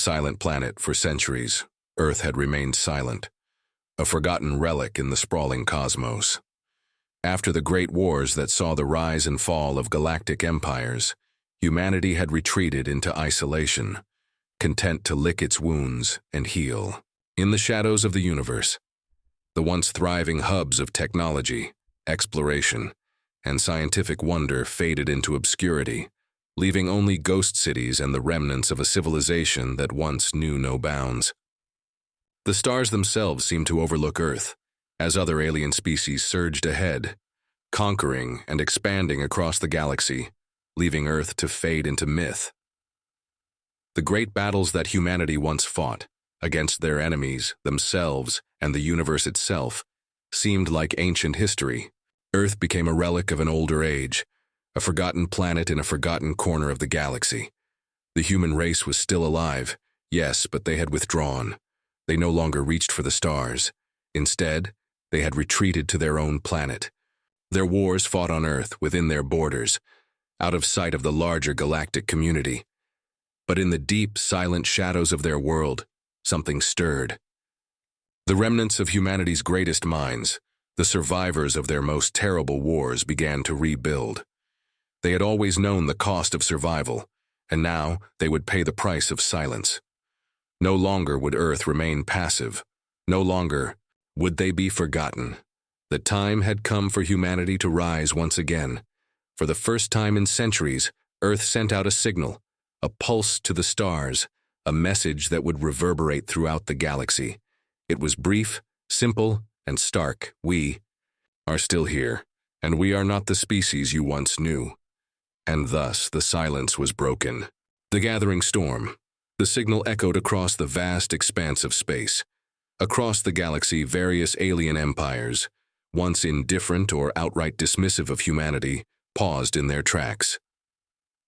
silent planet for centuries, Earth had remained silent, a forgotten relic in the sprawling cosmos. After the great wars that saw the rise and fall of galactic empires, humanity had retreated into isolation, content to lick its wounds and heal. In the shadows of the universe, the once thriving hubs of technology, exploration, and scientific wonder faded into obscurity, leaving only ghost cities and the remnants of a civilization that once knew no bounds. The stars themselves seemed to overlook Earth, as other alien species surged ahead, conquering and expanding across the galaxy, leaving Earth to fade into myth. The great battles that humanity once fought, against their enemies, themselves, and the universe itself, seemed like ancient history. Earth became a relic of an older age, a forgotten planet in a forgotten corner of the galaxy. The human race was still alive, yes, but they had withdrawn. They no longer reached for the stars. Instead, they had retreated to their own planet. Their wars fought on Earth, within their borders, out of sight of the larger galactic community. But in the deep, silent shadows of their world, something stirred. The remnants of humanity's greatest minds, the survivors of their most terrible wars, began to rebuild. They had always known the cost of survival, and now they would pay the price of silence. No longer would Earth remain passive. No longer would they be forgotten. The time had come for humanity to rise once again. For the first time in centuries, Earth sent out a signal, a pulse to the stars, a message that would reverberate throughout the galaxy. It was brief, simple, and stark. We are still here, and we are not the species you once knew. And thus the silence was broken. The gathering storm. The signal echoed across the vast expanse of space. Across the galaxy, various alien empires, once indifferent or outright dismissive of humanity, paused in their tracks.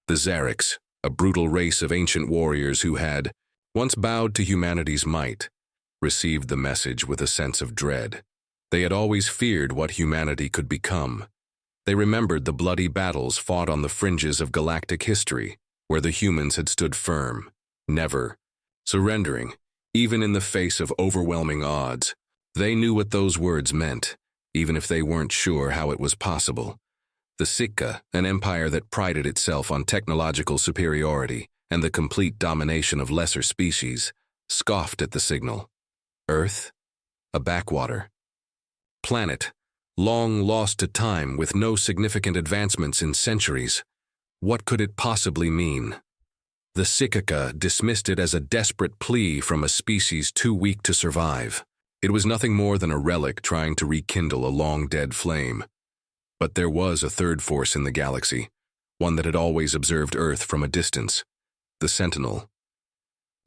The Xerics, a brutal race of ancient warriors who had once bowed to humanity's might, received the message with a sense of dread. They had always feared what humanity could become. They remembered the bloody battles fought on the fringes of galactic history, where the humans had stood firm, never surrendering, even in the face of overwhelming odds. They knew what those words meant, even if they weren't sure how it was possible. The Sitka, an empire that prided itself on technological superiority and the complete domination of lesser species, scoffed at the signal. Earth, a backwater planet, long lost to time with no significant advancements in centuries. What could it possibly mean? The Sitka dismissed it as a desperate plea from a species too weak to survive. It was nothing more than a relic trying to rekindle a long-dead flame. But there was a third force in the galaxy, one that had always observed Earth from a distance, the Sentinel.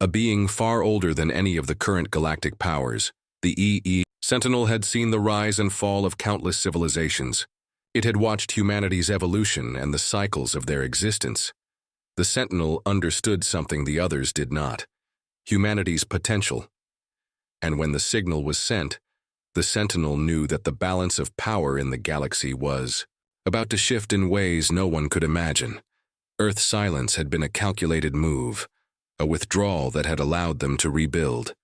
A being far older than any of the current galactic powers, the Sentinel had seen the rise and fall of countless civilizations. It had watched humanity's evolution and the cycles of their existence. The Sentinel understood something the others did not: humanity's potential. And when the signal was sent, the Sentinel knew that the balance of power in the galaxy was about to shift in ways no one could imagine. Earth's silence had been a calculated move, a withdrawal that had allowed them to rebuild.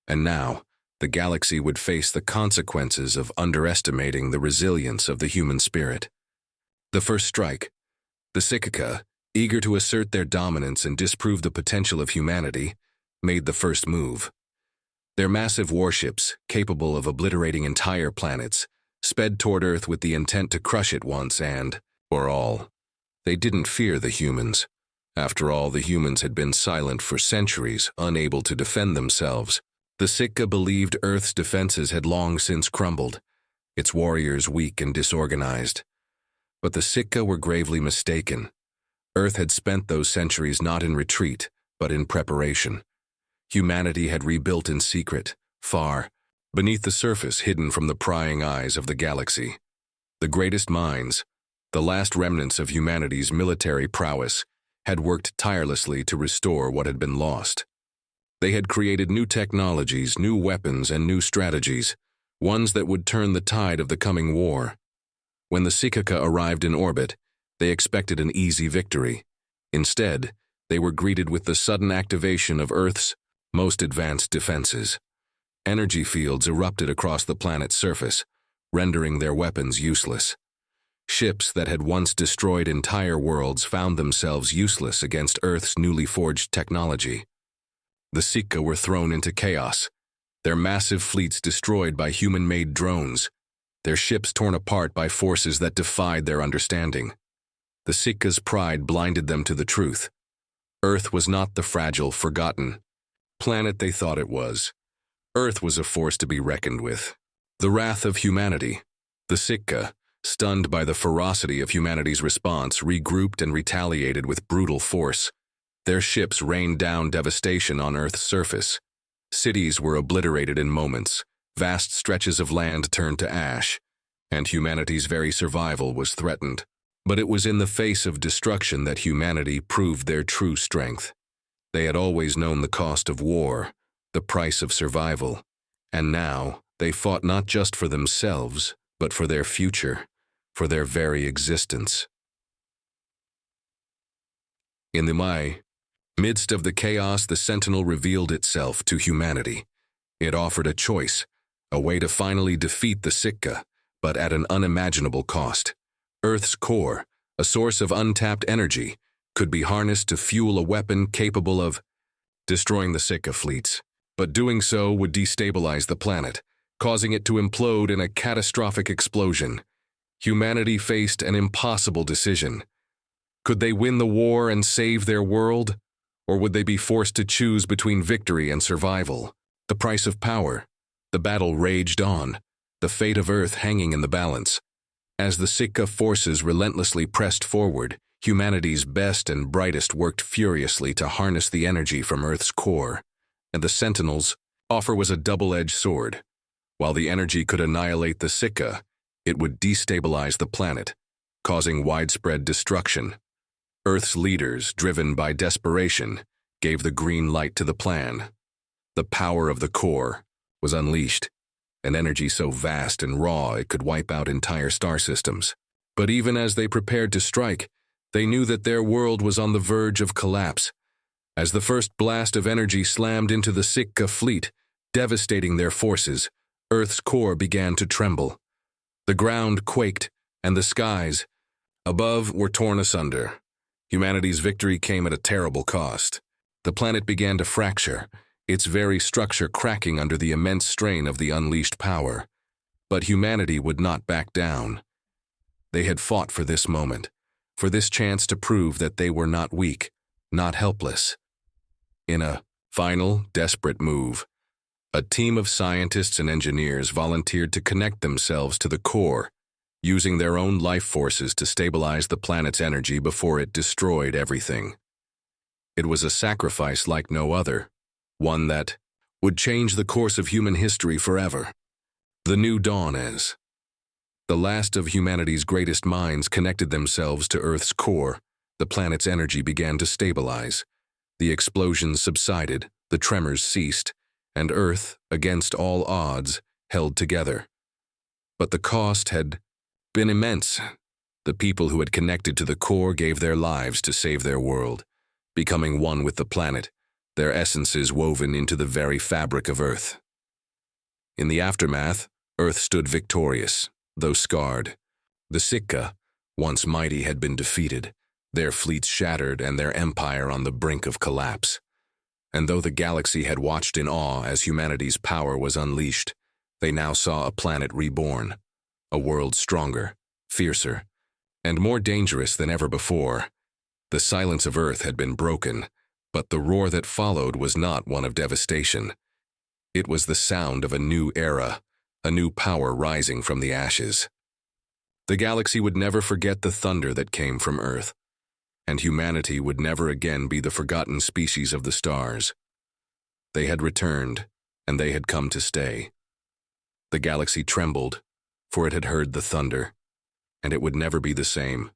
And now, the galaxy would face the consequences of underestimating the resilience of the human spirit. The first strike. The Sitka, eager to assert their dominance and disprove the potential of humanity, made the first move. Their massive warships, capable of obliterating entire planets, sped toward Earth with the intent to crush it once and for all. They didn't fear the humans. After all, the humans had been silent for centuries, unable to defend themselves. The Sitka believed Earth's defenses had long since crumbled, its warriors weak and disorganized. But the Sitka were gravely mistaken. Earth had spent those centuries not in retreat, but in preparation. Humanity had rebuilt in secret, far beneath the surface, hidden from the prying eyes of the galaxy. The greatest minds, the last remnants of humanity's military prowess, had worked tirelessly to restore what had been lost. They had created new technologies, new weapons, and new strategies, ones that would turn the tide of the coming war. When the Sitka arrived in orbit, they expected an easy victory. Instead, they were greeted with the sudden activation of Earth's most advanced defenses. Energy fields erupted across the planet's surface, rendering their weapons useless. Ships that had once destroyed entire worlds found themselves useless against Earth's newly forged technology. The Sika were thrown into chaos, their massive fleets destroyed by human-made drones, their ships torn apart by forces that defied their understanding. The Sika's pride blinded them to the truth. Earth was not the fragile, forgotten planet they thought it was. Earth was a force to be reckoned with. The wrath of humanity. The Sika, stunned by the ferocity of humanity's response, regrouped and retaliated with brutal force. Their ships rained down devastation on Earth's surface. Cities were obliterated in moments, vast stretches of land turned to ash, and humanity's very survival was threatened. But it was in the face of destruction that humanity proved their true strength. They had always known the cost of war, the price of survival, and now they fought not just for themselves, but for their future, for their very existence. In the midst of the chaos, the Sentinel revealed itself to humanity. It offered a choice, a way to finally defeat the Sika, but at an unimaginable cost. Earth's core, a source of untapped energy, could be harnessed to fuel a weapon capable of destroying the Sika fleets. But doing so would destabilize the planet, causing it to implode in a catastrophic explosion. Humanity faced an impossible decision. Could they win the war and save their world? Or would they be forced to choose between victory and survival? The price of power. The battle raged on, the fate of Earth hanging in the balance. As the Sika forces relentlessly pressed forward, humanity's best and brightest worked furiously to harness the energy from Earth's core. And the Sentinel's offer was a double-edged sword. While the energy could annihilate the Sika, it would destabilize the planet, causing widespread destruction. Earth's leaders, driven by desperation, gave the green light to the plan. The power of the core was unleashed, an energy so vast and raw it could wipe out entire star systems. But even as they prepared to strike, they knew that their world was on the verge of collapse. As the first blast of energy slammed into the Sika fleet, devastating their forces, Earth's core began to tremble. The ground quaked, and the skies above were torn asunder. Humanity's victory came at a terrible cost. The planet began to fracture, its very structure cracking under the immense strain of the unleashed power. But humanity would not back down. They had fought for this moment, for this chance to prove that they were not weak, not helpless. In a final, desperate move, a team of scientists and engineers volunteered to connect themselves to the core, using their own life forces to stabilize the planet's energy before it destroyed everything. It was a sacrifice like no other, one that would change the course of human history forever. The new dawn as the last of humanity's greatest minds connected themselves to Earth's core, the planet's energy began to stabilize. The explosions subsided, the tremors ceased, and Earth, against all odds, held together. But the cost had been immense. The people who had connected to the core gave their lives to save their world, becoming one with the planet, their essences woven into the very fabric of Earth. In the aftermath, Earth stood victorious, though scarred. The Sika, once mighty, had been defeated, their fleets shattered and their empire on the brink of collapse. And though the galaxy had watched in awe as humanity's power was unleashed, they now saw a planet reborn, a world stronger, fiercer, and more dangerous than ever before. The silence of Earth had been broken, but the roar that followed was not one of devastation. It was the sound of a new era, a new power rising from the ashes. The galaxy would never forget the thunder that came from Earth, and humanity would never again be the forgotten species of the stars. They had returned, and they had come to stay. The galaxy trembled, for it had heard the thunder, and it would never be the same.